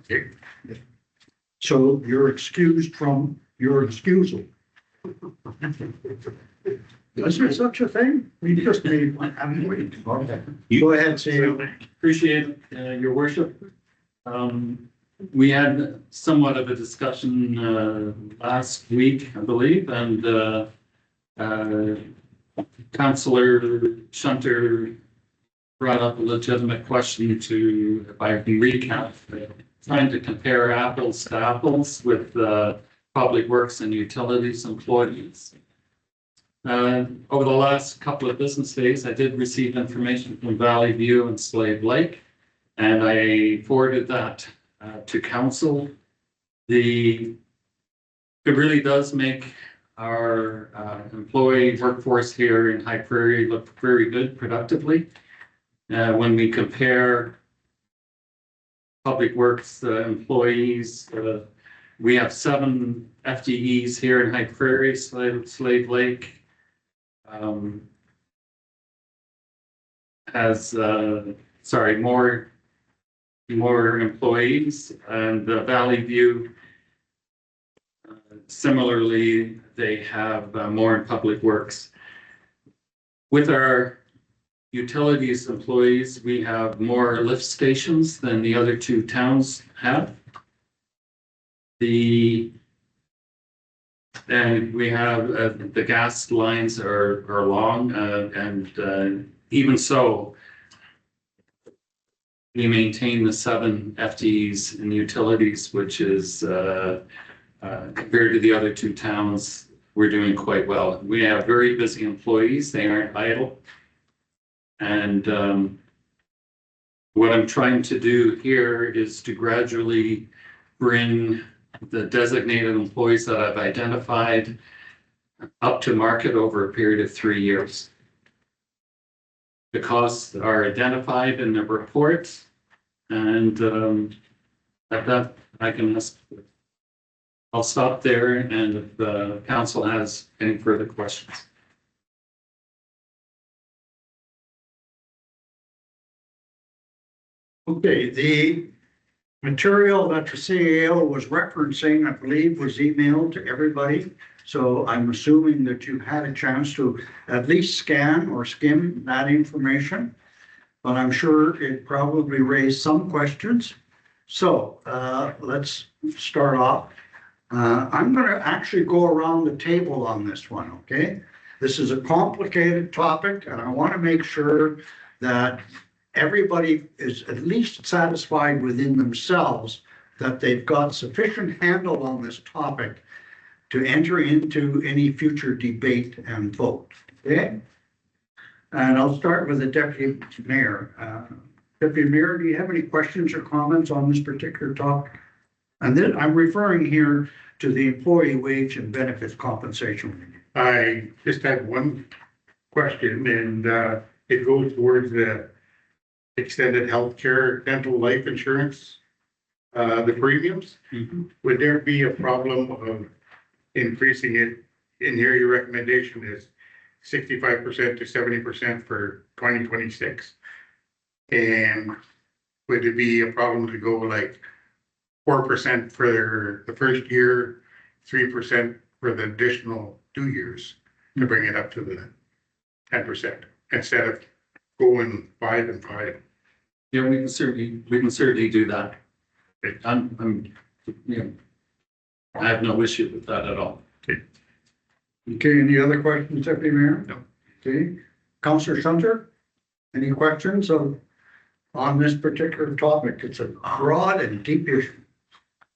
Okay. So you're excused from your excusal. Is there such a thing? We just made one, haven't we? Okay. Go ahead, Sam. Appreciate your worship. We had somewhat of a discussion last week, I believe, and Councillor Shunter brought up a legitimate question to, if I can recap, trying to compare apples to apples with Public Works and Utilities employees. Over the last couple of business days, I did receive information from Valley View and Slave Lake, and I forwarded that to council. It really does make our employee workforce here in High Prairie look very good productively. When we compare Public Works employees, we have 7 FTEs here in High Prairie. Slave Lake has more employees, and Valley View similarly, they have more in Public Works. With our utilities employees, we have more lift stations than the other 2 towns have. And we have the gas lines are long, and even so, we maintain the 7 FTEs in utilities, which is compared to the other 2 towns, we're doing quite well. We have very busy employees; they aren't idle. And what I'm trying to do here is to gradually bring the designated employees that I've identified up to market over a period of 3 years. The costs are identified in the report, and at that I can ask. I'll stop there, and if the council has any further questions. Okay, the material that the CAO was referencing, I believe, was emailed to everybody. So I'm assuming that you had a chance to at least scan or skim that information, but I'm sure it probably raised some questions. So let's start off. I'm going to actually go around the table on this one, okay? This is a complicated topic, and I want to make sure that everybody is at least satisfied within themselves that they've got sufficient handle on this topic to enter into any future debate and vote, okay? And I'll start with the Deputy Mayor. Deputy Mayor, do you have any questions or comments on this particular topic? And then I'm referring here to the employee wage and benefits compensation. I just had one question, and it goes towards the extended healthcare, dental life insurance, the premiums. Would there be a problem of increasing it? In here, your recommendation is 65% to 70% for 2026. And would it be a problem to go like 4% for the first year, 3% for the additional 2 years to bring it up to the 10% instead of going 5 and 5? Yeah, we can certainly do that. I have no issue with that at all. Okay, any other questions, Deputy Mayor? No. Okay, Councillor Shunter, any questions on this particular topic? It's a broad and deep issue.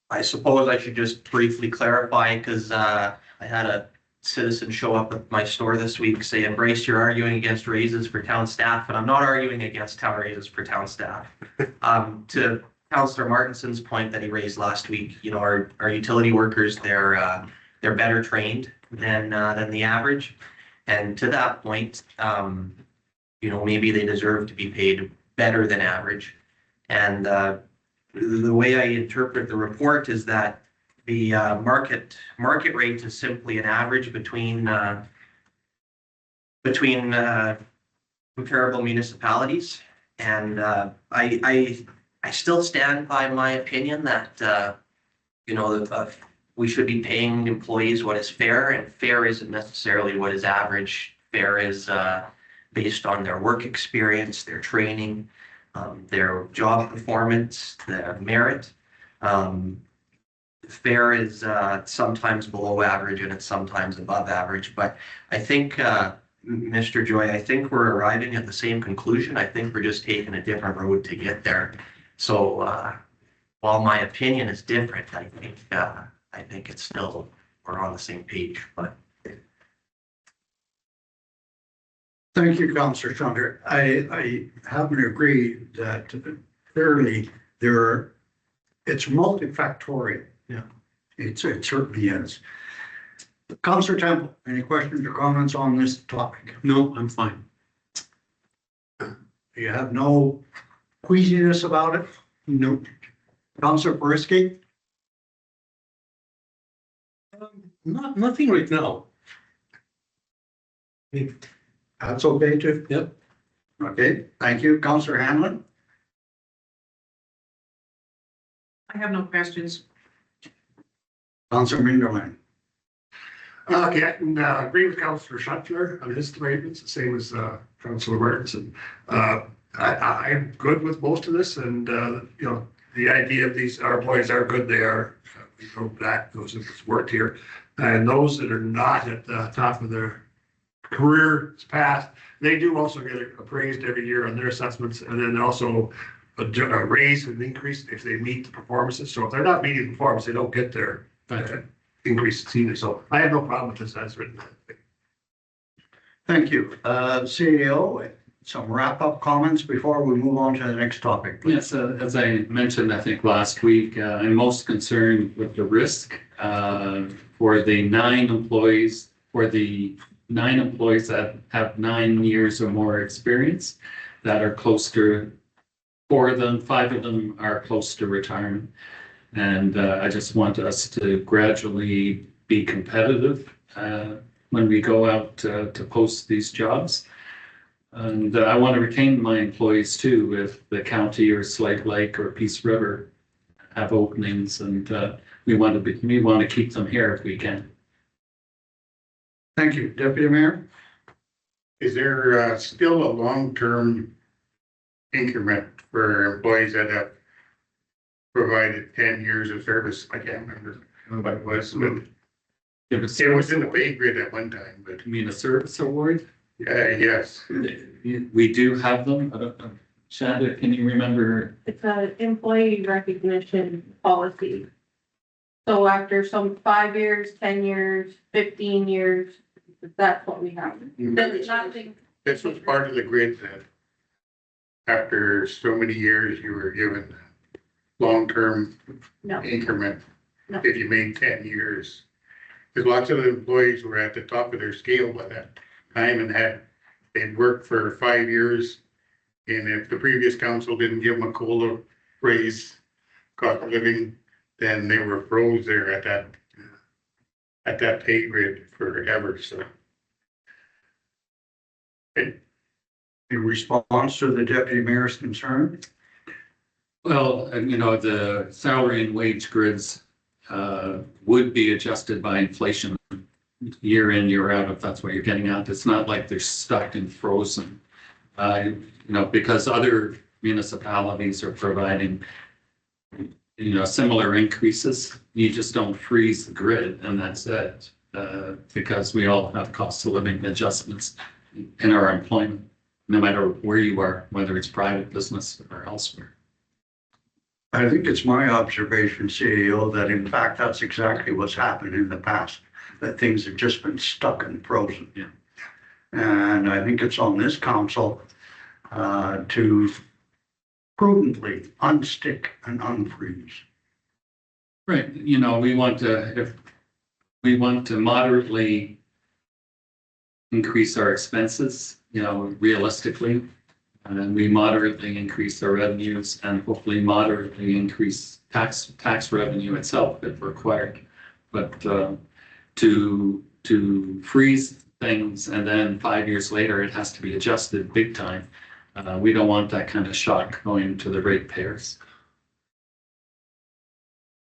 I suppose I should just briefly clarify, because I had a citizen show up at my store this week saying, Bryce, you're arguing against raises for town staff, and I'm not arguing against town raises for town staff. To Councillor Martinson's point that he raised last week, you know, our utility workers, they're better trained than the average, and to that point, you know, maybe they deserve to be paid better than average. And the way I interpret the report is that the market rate is simply an average between comparable municipalities, and I I still stand by my opinion that, we should be paying employees what is fair, and fair isn't necessarily what is average. Fair is based on their work experience, their training, their job performance, their merit. Fair is sometimes below average and it's sometimes above average. But I think, Mr. Joy, I think we're arriving at the same conclusion. I think we're just taking a different road to get there. So while my opinion is different, I think it's still, we're on the same page. But Thank you, Councillor Saunders. I happen to agree that clearly it's multifactorial. Yeah. It certainly is. Councillor Temple, any questions or comments on this topic? No, I'm fine. You have no queasiness about it? Nope. Councillor Parisky? Nothing right now. That's okay too? Yep. Okay, thank you. Councillor Hanlon? I have no questions. Councillor Minderland? Okay, I can agree with Councillor Schuttler on his statements, the same as Councillor Martinson. I'm good with most of this, and the idea of these, our employees are good. They are. We know that those of us worked here, and those that are not at the top of their career path, they do also get appraised every year on their assessments, and then also a raise and increase if they meet the performances. So if they're not meeting the performance, they don't get their increases either. So I have no problem with this as written. Thank you. CEO, some wrap-up comments before we move on to the next topic, please. Yes, as I mentioned, I think last week, I'm most concerned with the risk for the 9 employees that have 9 years or more experience that are close to 4 of them, 5 of them are close to retirement. And I just want us to gradually be competitive when we go out to post these jobs. And I want to retain my employees too, if the county or Slate Lake or Peace River have openings, and we want to keep them here if we can. Thank you. Deputy Mayor? Is there still a long-term increment for employees that have provided 10 years of service? I can't remember what it was, but it was in the pay grid at one time, but You mean a service award? yes. We do have them. I don't know. Shanda, can you remember? It's an employee recognition policy. So after some 5 years, 10 years, 15 years, that's what we have. There's nothing. This was part of the grid that after so many years, you were given long-term No. increment No. if you made 10 years. Because lots of the employees were at the top of their scale by that time and they'd worked for 5 years. And if the previous council didn't give them a COLA raise, cost of living, then they were froze there at that pay grid forever, so. In response to the deputy mayor's concern? Well, the salary and wage grids would be adjusted by inflation year in, year out, if that's what you're getting at. It's not like they're stuck and frozen. Because other municipalities are providing, similar increases. You just don't freeze the grid and that's it. Because we all have cost of living adjustments in our employment, no matter where you are, whether it's private business or elsewhere. I think it's my observation, CEO, that in fact, that's exactly what's happened in the past, that things have just been stuck and frozen. Yeah. And I think it's on this council to prudently unstick and unfreeze. Right, we want to moderately increase our expenses, realistically. And then we moderately increase our revenues and hopefully moderately increase tax revenue itself if required. But to freeze things and then 5 years later it has to be adjusted big time. We don't want that kind of shock going to the ratepayers.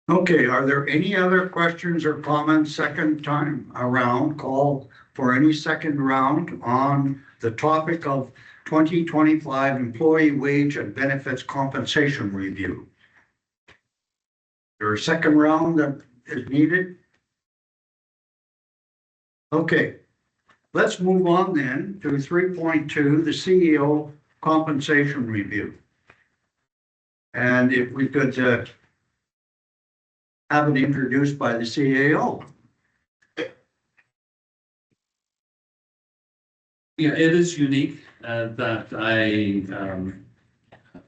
Okay, are there any other questions or comments second time around? Call for any second round on the topic of 2025 employee wage and benefits compensation review. There a second round that is needed? Okay, let's move on then to 3.2, the CEO compensation review. And if we could have it introduced by the CAO. Yeah, it is unique that I,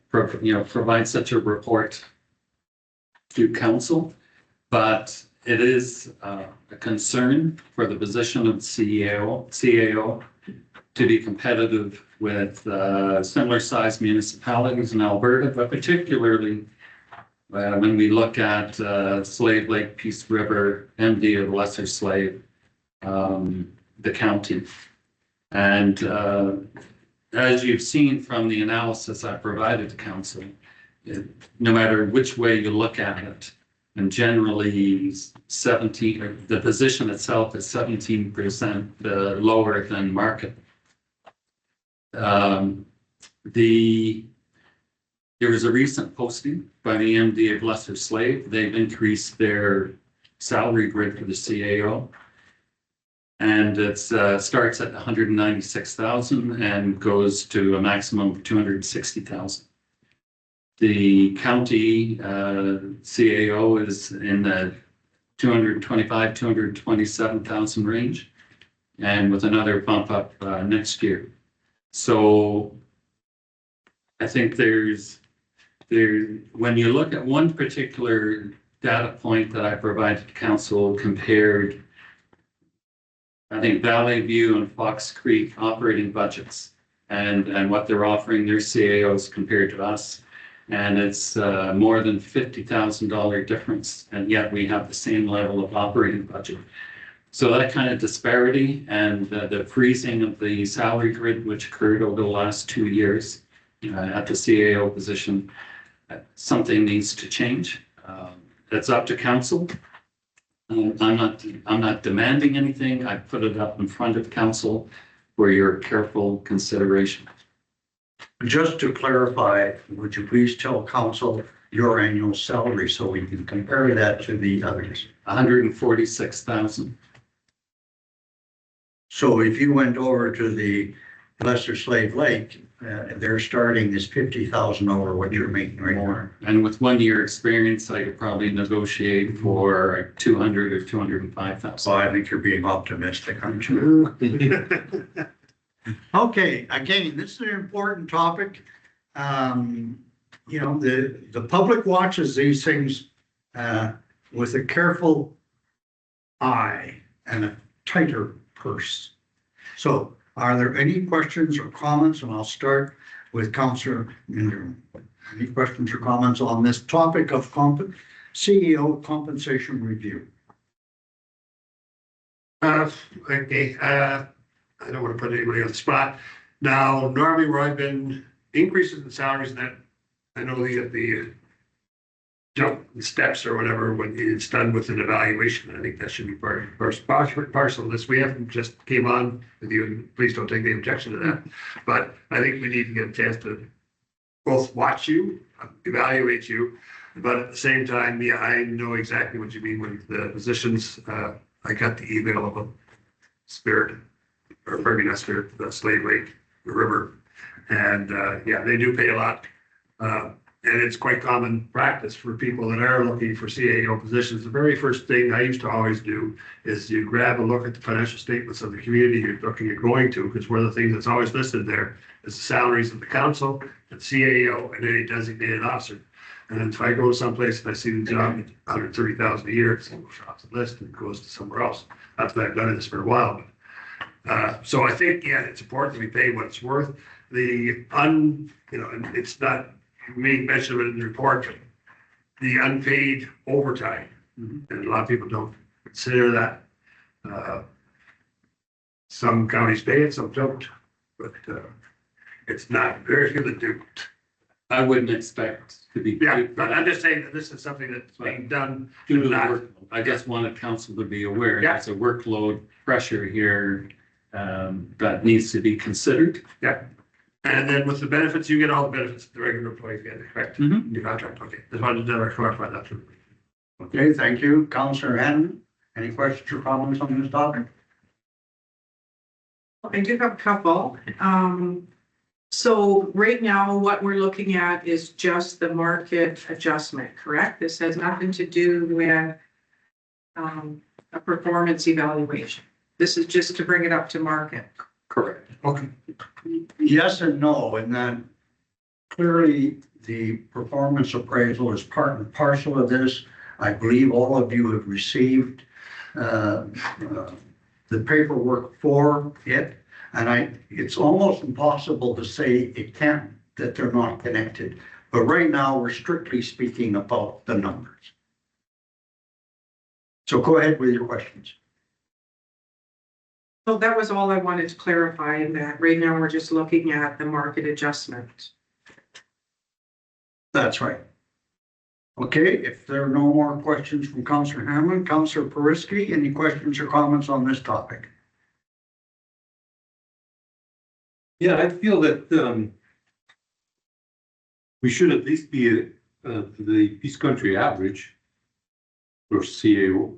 provide such a report to council, but it is a concern for the position of CAO to be competitive with similar sized municipalities in Alberta, but particularly when we look at Slave Lake, Peace River, MD of Lesser Slave, the county. And as you've seen from the analysis I provided to council, no matter which way you look at it, and generally 17, the position itself is 17% lower than market. There was a recent posting by the MD of Lesser Slave. They've increased their salary grid for the CAO. And it starts at 196,000 and goes to a maximum of 260,000. The county CAO is in the 225, 227,000 range, and with another bump up next year. So I think when you look at one particular data point that I provided to council compared, I think Valley View and Fox Creek operating budgets and what they're offering their CAOs compared to us. And it's more than $50,000 difference. And yet we have the same level of operating budget. So that kind of disparity and the freezing of the salary grid, which occurred over the last 2 years at the CAO position, something needs to change. It's up to council. I'm not demanding anything. I put it up in front of council for your careful consideration. Just to clarify, would you please tell council your annual salary so we can compare that to the others? 146,000. So if you went over to the Lesser Slave Lake, their starting is 50,000 over what you're making right now. And with 1 year experience, I could probably negotiate for 200 or 205,000. So I think you're being optimistic, aren't you? Okay, again, this is an important topic. The public watches these things with a careful eye and a tighter purse. So are there any questions or comments? And I'll start with Councillor Minderman. Any questions or comments on this topic of CEO compensation review? Okay, I don't want to put anybody on the spot. Now, normally where I've been increases in salaries that I know the jump steps or whatever when it's done with an evaluation. I think that should be part parcel of this. We haven't just came on with you, and please don't take any objection to that. But I think we need to get a chance to both watch you, evaluate you, but at the same time, yeah, I know exactly what you mean with the positions. I got the email of a Spirit, or pardon me, not Spirit, the Slave Lake River. And yeah, they do pay a lot. And it's quite common practice for people that are looking for CAO positions. The very first thing I used to always do is you grab a look at the financial statements of the community you're looking at going to, because one of the things that's always listed there is the salaries of the council and CAO and any designated officer. And then if I go someplace and I see the job at 130,000 a year, it goes off the list and goes to somewhere else. Not that I've done this for a while, but so I think, yeah, it's important to be paid what it's worth. And it's not, you made mention of it in the report, the unpaid overtime. And a lot of people don't consider that. Some counties pay it, some don't, but it's not very few that do. I wouldn't expect to be. Yeah, but I'm just saying that this is something that's being done. Due to the work, I just wanted council to be aware, Yeah. there's a workload pressure here that needs to be considered. And then with the benefits, you get all the benefits the regular employees get, correct? Mhm. Your contract, okay. Just wanted to clarify that too. Okay, thank you. Counselor Hannon, any questions or comments on this topic? I do have a couple. So right now, what we're looking at is just the market adjustment, correct? This has nothing to do with a performance evaluation. This is just to bring it up to market. Correct. Okay. Yes and no, in that clearly the performance appraisal is part and parcel of this. I believe all of you have received the paperwork for it. And it's almost impossible to say it can't, that they're not connected. But right now, we're strictly speaking about the numbers. So go ahead with your questions. So that was all I wanted to clarify, in that right now we're just looking at the market adjustment. That's right. Okay, if there are no more questions from Councillor Hammond, Councillor Periski, any questions or comments on this topic? Yeah, I feel that we should at least be at the Peace Country average for CAO.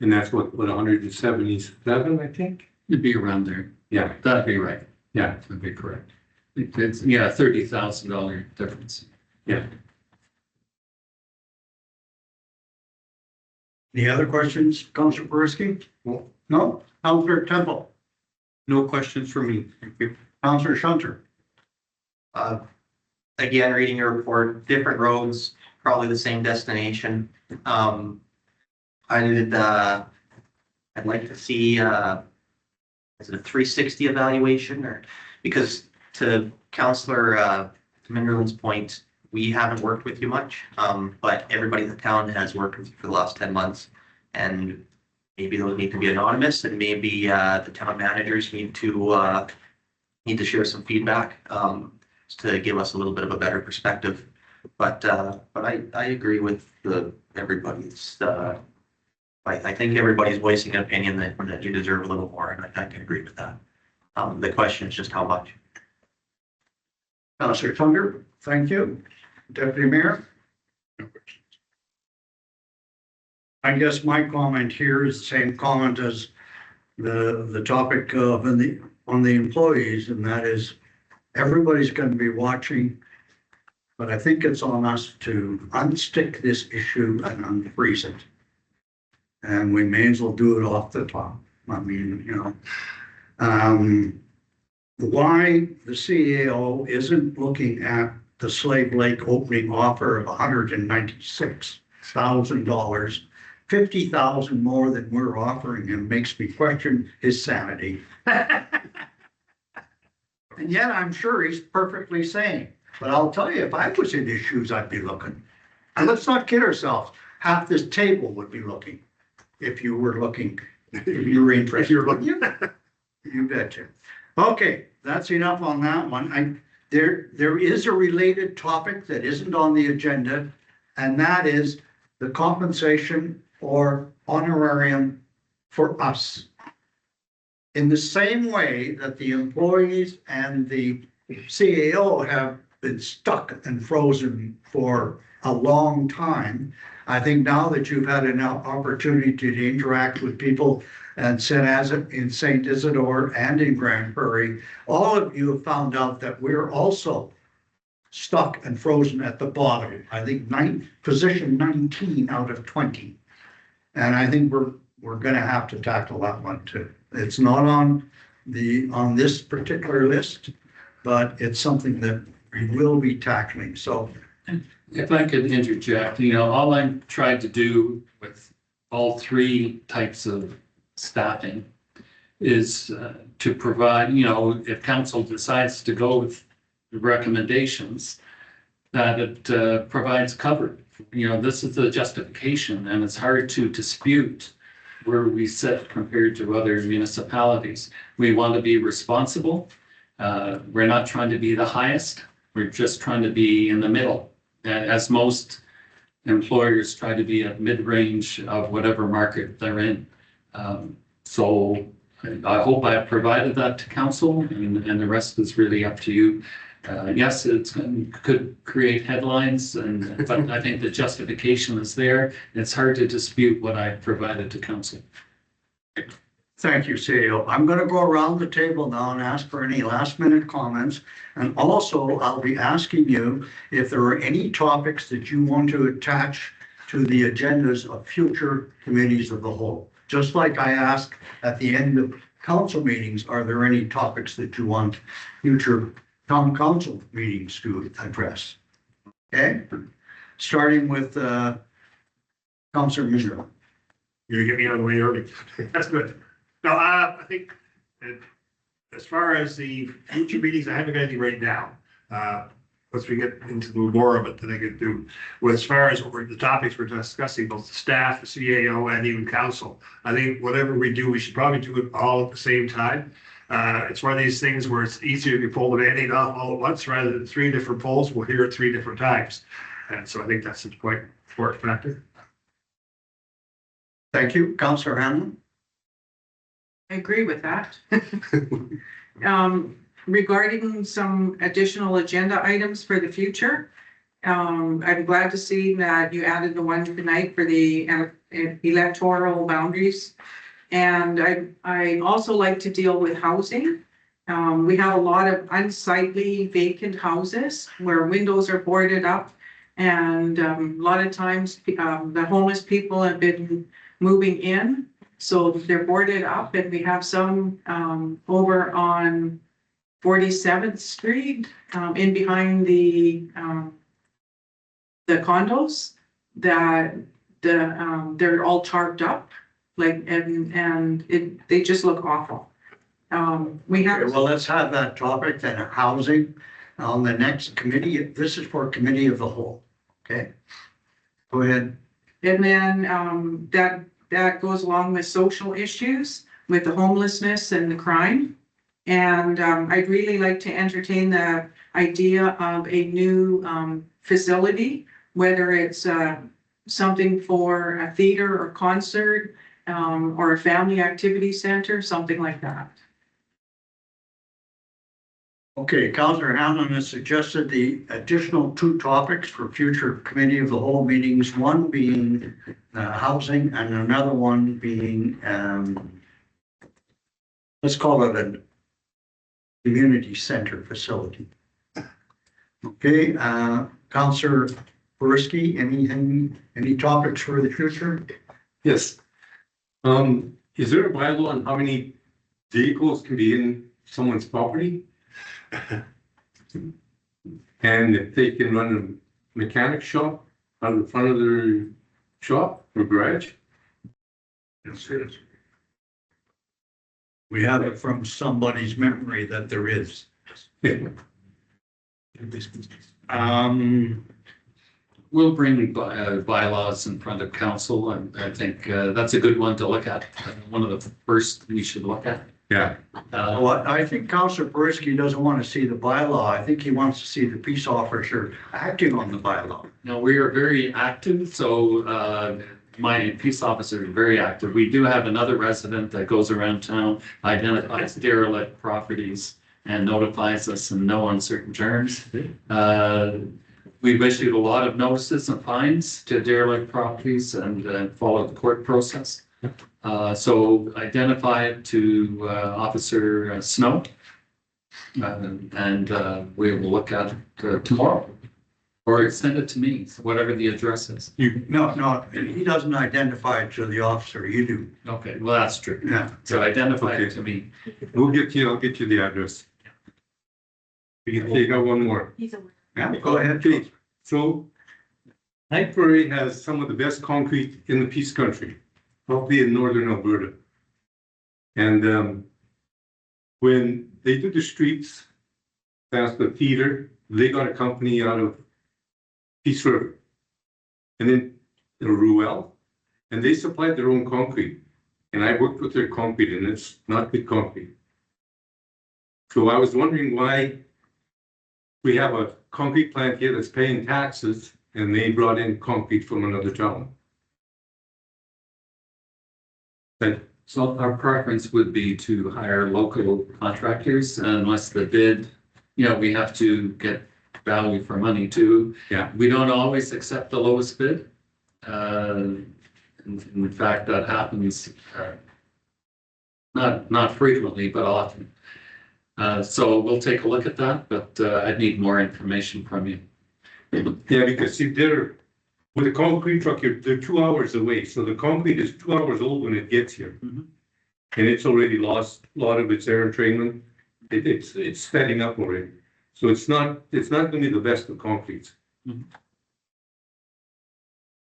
And that's what 177, I think? It'd be around there. Yeah, That'd be right. yeah. That'd be correct. It's, yeah, $30,000 difference. Any other questions, Councillor Periski? No? Councillor Temple? No questions for me. Thank you. Councillor Shunter? Again, reading your report, different roads, probably the same destination. I'd like to see, is it a 360 evaluation, or, because to Councillor Minderland's point, we haven't worked with you much, but everybody in the town has worked with you for the last 10 months. And maybe those need to be anonymous, and maybe the town managers need to share some feedback to give us a little bit of a better perspective. But I agree with everybody's. I think everybody's voicing an opinion that you deserve a little more, and I can agree with that. The question is just how much. Councillor Tunger, thank you. Deputy Mayor? I guess my comment here is the same comment as the topic of on the employees, and that is everybody's going to be watching, but I think it's on us to unstick this issue and unfreeze it. And we may as well do it off the top. I mean, why the CAO isn't looking at the Slave Lake opening offer of $196,000, 50,000 more than we're offering him, makes me question his sanity. And yet I'm sure he's perfectly sane. But I'll tell you, if I was in his shoes, I'd be looking. And let's not kid ourselves. Half this table would be looking if you were looking, if you were interested. If you're looking. You betcha. Okay, that's enough on that one. There is a related topic that isn't on the agenda, and that is the compensation or honorarium for us. In the same way that the employees and the CAO have been stuck and frozen for a long time, I think now that you've had an opportunity to interact with people and in St. Isidore and in Grand Prairie, all of you have found out that we're also stuck and frozen at the bottom. I think position 19 out of 20. And I think we're going to have to tackle that one too. It's not on this particular list, but it's something that we will be tackling. So If I could interject, all I'm trying to do with all three types of staffing is to provide, if council decides to go with the recommendations, that it provides cover. This is the justification, and it's hard to dispute where we sit compared to other municipalities. We want to be responsible. We're not trying to be the highest. We're just trying to be in the middle, as most employers try to be at mid-range of whatever market they're in. So I hope I have provided that to council, and the rest is really up to you. Yes, could create headlines, but I think the justification is there. It's hard to dispute what I provided to council. Thank you, CEO. I'm going to go around the table now and ask for any last minute comments. And also, I'll be asking you if there are any topics that you want to attach to the agendas of future committees of the whole. Just like I ask at the end of council meetings, are there any topics that you want future town council meetings to address? Okay, starting with Councillor Miller. You get me out of the way early. That's good. No, I think as far as the future meetings, I haven't got anything right now. Once we get into more of it, then I can do. Well, as far as the topics we're discussing, both the staff, the CAO, and even council, I think whatever we do, we should probably do it all at the same time. It's one of these things where it's easier to pull the Band-Aid off all at once rather than 3 different polls. We'll hear it 3 different times. And so I think that's quite an important factor. Thank you. Councillor Hanlon. I agree with that. Regarding some additional agenda items for the future, I'm glad to see that you added the one tonight for the electoral boundaries. And I also like to deal with housing. We have a lot of unsightly vacant houses where windows are boarded up. And a lot of times the homeless people have been moving in. So they're boarded up, and we have some over on 47th Street in behind the condos that they're all tarped up, like they just look awful. We have. Okay, well, let's have that topic then, housing, on the next committee. This is for committee of the whole. Okay, go ahead. And then that goes along with social issues, with the homelessness and the crime. And I'd really like to entertain the idea of a new facility, whether it's something for a theater or concert or a family activity center, something like that. Okay, Councillor Hanlon has suggested the additional 2 topics for future committee of the whole meetings, one being housing and another one being, let's call it a community center facility. Okay, Councillor Purski, any topics for the future? Yes. Is there a bylaw on how many vehicles can be in someone's property? And if they can run a mechanic shop on the front of their shop or garage? Yes, it is. We have it from somebody's memory that there is. We'll bring bylaws in front of council, and I think that's a good one to look at. One of the first we should look at. Yeah. Well, I think Councillor Purski doesn't want to see the bylaw. I think he wants to see the peace officer acting on the bylaw. No, we are very active, so my peace officer is very active. We do have another resident that goes around town, identifies derelict properties, and notifies us in no uncertain terms. We've issued a lot of notices and fines to derelict properties and followed the court process. So identify it to Officer Snow, and we will look at it tomorrow. Or send it to me, whatever the address is. No, he doesn't identify it to the officer, you do. Okay, well, that's true. Yeah. So identify it to me. I'll get you the address. We can take out one more. He's aware. Yeah, go ahead. Okay, so High Prairie has some of the best concrete in the Peace Country, probably in northern Alberta. And when they did the streets past the theater, they got a company out of Peace River. And then Ruel, and they supplied their own concrete. And I worked with their concrete, and it's not good concrete. So I was wondering why we have a concrete plant here that's paying taxes, and they brought in concrete from another town. And So our preference would be to hire local contractors unless the bid, we have to get value for money too. Yeah. We don't always accept the lowest bid. In fact, that happens, not frequently, but often. So we'll take a look at that, but I'd need more information from you. yeah, because see, with a concrete truck, they're 2 hours away, so the concrete is 2 hours old when it gets here. Mhm. And it's already lost a lot of its air entrainment. It's setting up already. So it's not gonna be the best of concretes.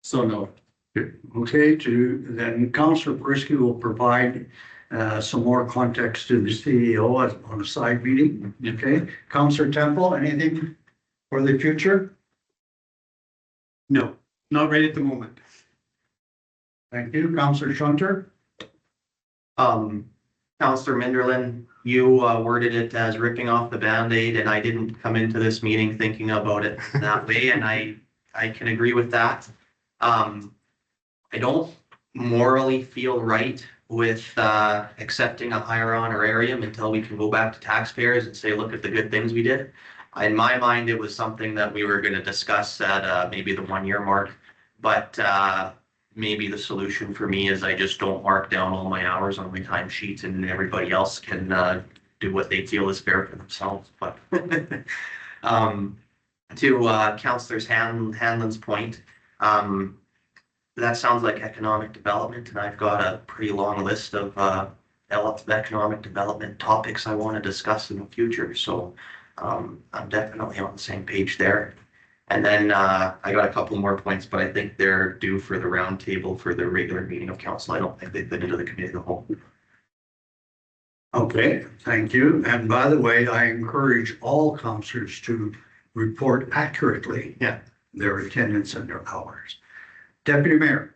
So no, Okay, then Councillor Brisky will provide some more context to the CEO on a side meeting. Okay, Councillor Temple, anything for the future? No, not right at the moment. Thank you. Councillor Shunter? Counselor Minderlin, you worded it as ripping off the Band-Aid, and I didn't come into this meeting thinking about it that way, and I can agree with that. I don't morally feel right with accepting a higher honorarium until we can go back to taxpayers and say, look at the good things we did. In my mind, it was something that we were gonna discuss at maybe the 1 year mark, but maybe the solution for me is I just don't mark down all my hours on my timesheets and everybody else can do what they feel is fair for themselves, but to Councillor Hanlon's point, that sounds like economic development, and I've got a pretty long list of economic development topics I want to discuss in the future, so I'm definitely on the same page there. And then I got a couple more points, but I think they're due for the roundtable for the regular meeting of council. I don't think they've been into the committee of the whole. Okay, thank you. And by the way, I encourage all councillors to report accurately their attendance and their hours. Deputy Mayor.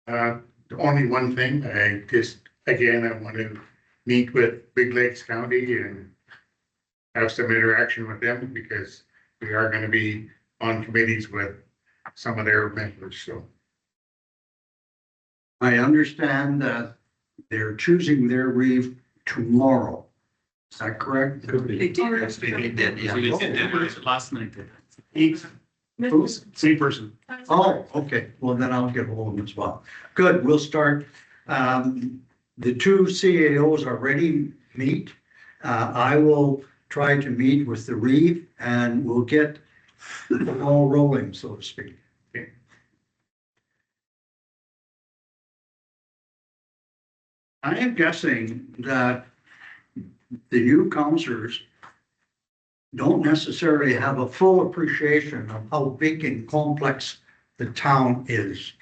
Only one thing, I want to meet with Big Lakes County and have some interaction with them because we are going to be on committees with some of their members, so. I understand that they're choosing their reeve tomorrow. Is that correct? They did. They did, yeah. we did last night. Same person. Oh, okay. Well, then I'll get hold of them as well. Good, we'll start. The two CAOs already meet. I will try to meet with the reeve and we'll get the ball rolling, so to speak. Okay. I am guessing that the new councillors don't necessarily have a full appreciation of how big and complex the town is.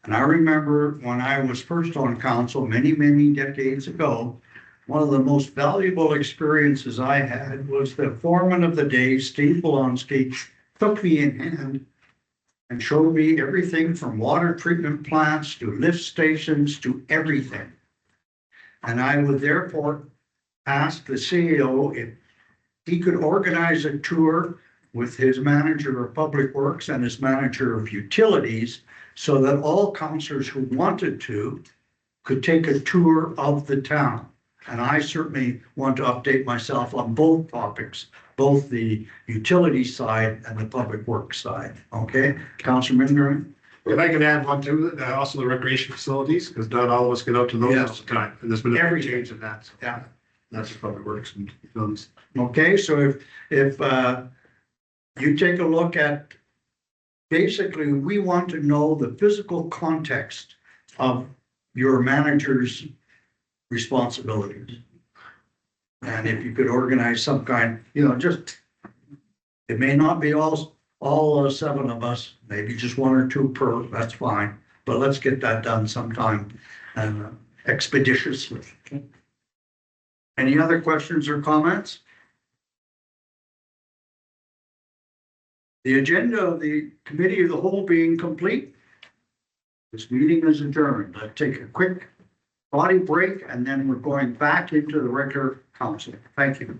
And I remember when I was first on council many, many decades ago, one of the most valuable experiences I had was the foreman of the day, Steve Bolonsky, took me in hand and showed me everything from water treatment plants to lift stations to everything. And I would therefore ask the CEO if he could organize a tour with his manager of public works and his manager of utilities so that all councillors who wanted to could take a tour of the town. And I certainly want to update myself on both topics, both the utility side and the public works side. Okay, Councillor Minderlin? If I can add one too, also the recreation facilities, because not all of us get out to those all the time, and there's been every change in that. So Yeah. that's just probably works and films. Okay, so if you take a look at, basically, we want to know the physical context of your manager's responsibilities. And if you could organize some kind, just, it may not be all 7 of us, maybe just 1 or 2 per, that's fine. But let's get that done sometime expeditiously. Any other questions or comments? The agenda of the committee of the whole being complete, this meeting is adjourned. Let's take a quick body break and then we're going back into the regular council. Thank you.